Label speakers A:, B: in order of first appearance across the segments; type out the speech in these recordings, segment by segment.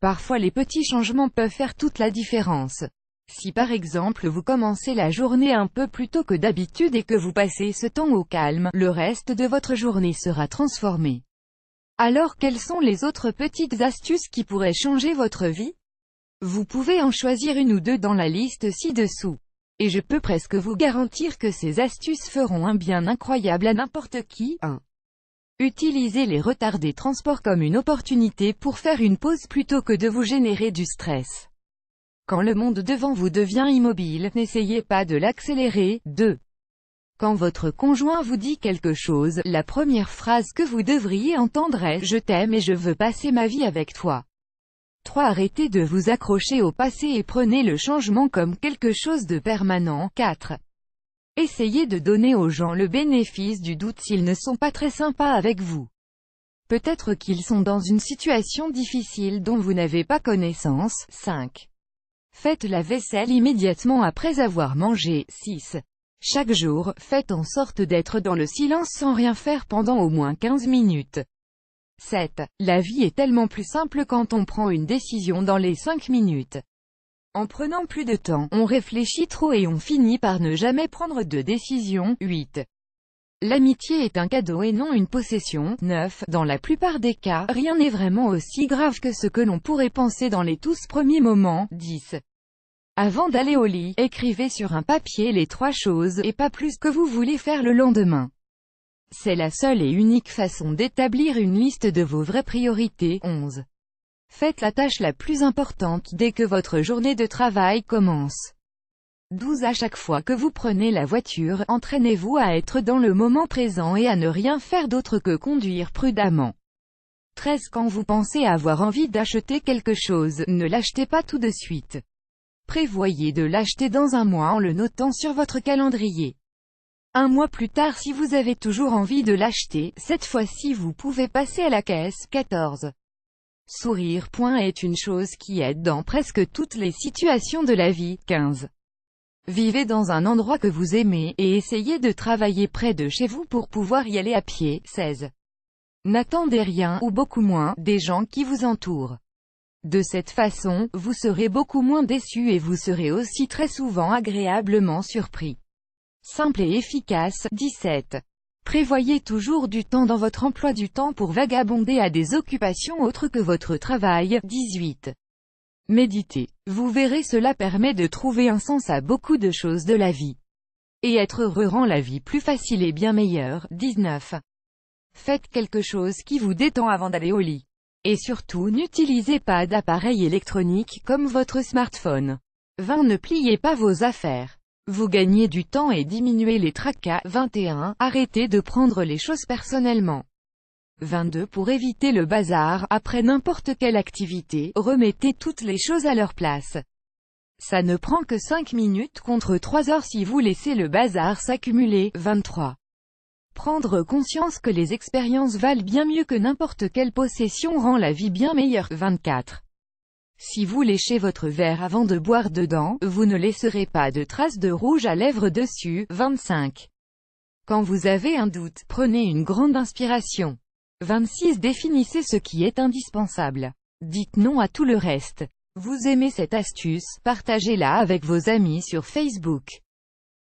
A: Parfois les petits changements peuvent faire toute la différence. Si par exemple vous commencez la journée un peu plus tôt que d'habitude et que vous passez ce temps au calme, le reste de votre journée sera transformé. Alors quelles sont les autres petites astuces qui pourraient changer votre vie? Vous pouvez en choisir une ou deux dans la liste ci-dessous. Et je peux presque vous garantir que ces astuces feront un bien incroyable à n'importe qui. 1. Utilisez les retards des transports comme une opportunité pour faire une pause plutôt que de vous générer du stress. Quand le monde devant vous devient immobile, n'essayez pas de l'accélérer. 2. Quand votre conjoint vous dit quelque chose, la première phrase que vous devriez entendre est « Je t'aime et je veux passer ma vie avec toi ». 3. Arrêtez de vous accrocher au passé et prenez le changement comme quelque chose de permanent. 4. Essayez de donner aux gens le bénéfice du doute s'ils ne sont pas très sympas avec vous. Peut-être qu'ils sont dans une situation difficile dont vous n'avez pas connaissance. 5. Faites la vaisselle immédiatement après avoir mangé. 6. Chaque jour, faites en sorte d'être dans le silence sans rien faire pendant au moins 15 minutes. 7. La vie est tellement plus simple quand on prend une décision dans les 5 minutes. En prenant plus de temps, on réfléchit trop et on finit par ne jamais prendre de décision. 8. L'amitié est un cadeau et non une possession. 9. Dans la plupart des cas, rien n'est vraiment aussi grave que ce que l'on pourrait penser dans les tous premiers moments. 10. Avant d'aller au lit, écrivez sur un papier les 3 choses, et pas plus, que vous voulez faire le lendemain. C'est la seule et unique façon d'établir une liste de vos vraies priorités. 11. Faites la tâche la plus importante dès que votre journée de travail commence. 12. À chaque fois que vous prenez la voiture, entraînez-vous à être dans le moment présent et à ne rien faire d'autre que conduire prudemment. 13. Quand vous pensez avoir envie d'acheter quelque chose, ne l'achetez pas tout de suite. Prévoyez de l'acheter dans un mois en le notant sur votre calendrier. Un mois plus tard si vous avez toujours envie de l'acheter, cette fois-ci vous pouvez passer à la caisse. 14. Sourire. Est une chose qui aide dans presque toutes les situations de la vie. 15. Vivez dans un endroit que vous aimez, et essayez de travailler près de chez vous pour pouvoir y aller à pied. 16. N'attendez rien, ou beaucoup moins, des gens qui vous entourent. De cette façon, vous serez beaucoup moins déçu et vous serez aussi très souvent agréablement surpris. Simple et efficace. 17. Prévoyez toujours du temps dans votre emploi du temps pour vagabonder à des occupations autres que votre travail. 18. Méditez. Vous verrez, cela permet de trouver un sens à beaucoup de choses de la vie. Et être heureux rend la vie plus facile et bien meilleure. 19. Faites quelque chose qui vous détend avant d'aller au lit. Et surtout, n'utilisez pas d'appareil électronique, comme votre smartphone. 20. Ne pliez pas vos affaires. Vous gagnez du temps et diminuez les tracas. 21. Arrêtez de prendre les choses personnellement. 22. Pour éviter le bazar, après n'importe quelle activité, remettez toutes les choses à leur place. Ça ne prend que 5 minutes contre 3 heures si vous laissez le bazar s'accumuler. 23. Prendre conscience que les expériences valent bien mieux que n'importe quelle possession rend la vie bien meilleure. 24. Si vous léchez votre verre avant de boire dedans, vous ne laisserez pas de traces de rouge à lèvres dessus. 25. Quand vous avez un doute, prenez une grande inspiration. 26. Définissez ce qui est indispensable. Dites non à tout le reste. Vous aimez cette astuce, partagez-la avec vos amis sur Facebook.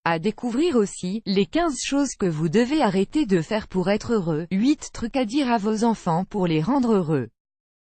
A: À découvrir aussi, les 15 choses que vous devez arrêter de faire pour être heureux, 8 trucs à dire à vos enfants pour les rendre heureux.